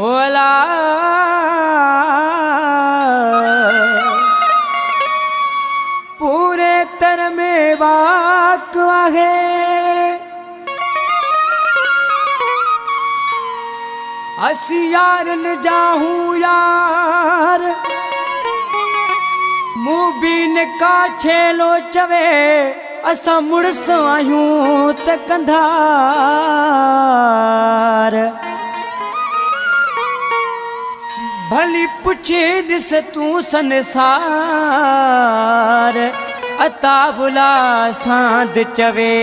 ओला पूरे तर में वाक आहे असी यार न जाहूं यार मुबीन का छेलो चवे असा मुड़स आयूं त कंधार भली पुछे दिस तू संसार अता बुला सांद चवे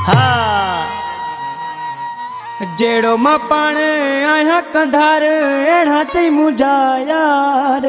हाँ जेड़ो मां पाण आया कंधार एड़ा ते मुझा यार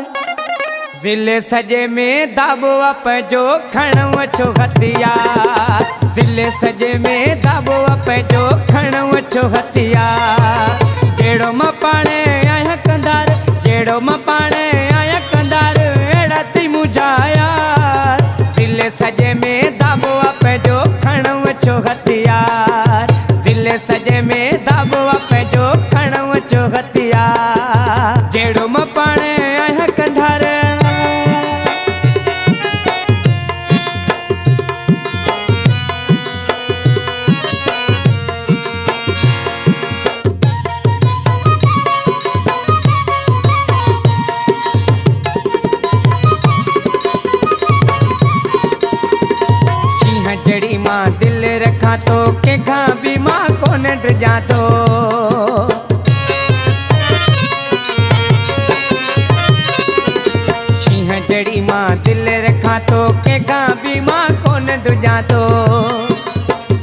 ज़िले सजे में दाबो अप जो खणव छो हथियार ज़िले सजे में दाबो अप जो खणव छो हथियार जेड़ो मां पाण आया कंधार जेड़ो मां पाण आया कंधार एड़ा ती मुझा यार ज़िले सजे में दाबो अप जो खणव छो हथियार ज़िले सजे में दाबो अप जो खणव छो हथियार जेड़ो मां पाण आया कंधार जड़ी मां दिल रखा तो के खा भी मां को नट जातो सिंह जड़ी मां दिल रखा तो के खा भी मां को नट जातो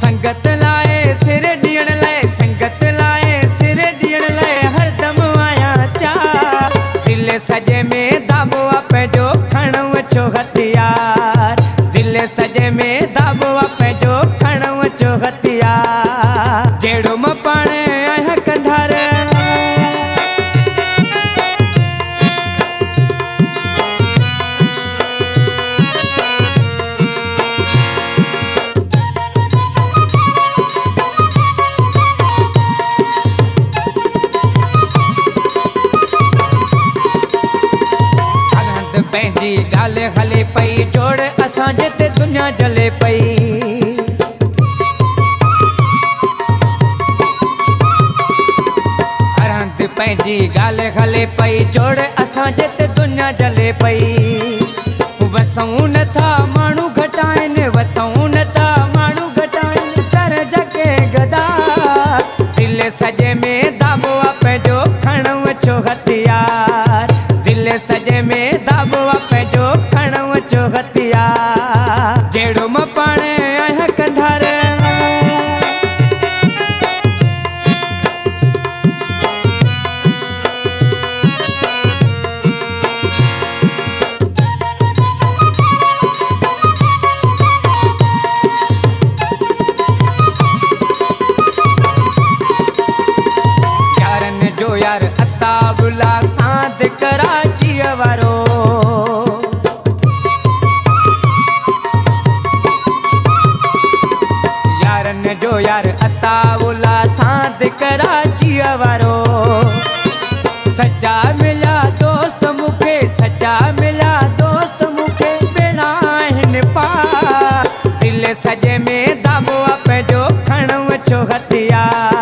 संगत लाए सिर डियण लाए संगत लाए सिर डियण लाए हर दम आया त्या ज़िले सजे में दाबो अप जो खणव छो हथियार ज़िले सजे में दाबो अप जो खणव छो हथियार जेड़ो मां पाण आया कंधार अनंद पंहिंजी ॻाल्हि हले पई जोड़ असां जिते दुनिया जले पई अरहंद पंहिंजी ॻाल्हि हले पई जोड़ असां जिते दुनिया जले पई वसूं नथा माण्हू घटाइनि वसूं नथा माण्हू घटाइनि कर जगे गदार ज़िले सजे में दाबो अप जो खणव छो हथियार ज़िले सजे में दाबो अप जो खणव छो हथियार जेड़ो मां पाण आया कंधार यारन जो यार अता बुला सांद कराची वारो यारन जो यार अता बुला सांद कराची वारो सच्चा मिला दोस्त मुखे सच्चा मिला दोस्त मुखे बिना हिन पार ज़िले सजे में दाबो अप जो खणव छो हथियार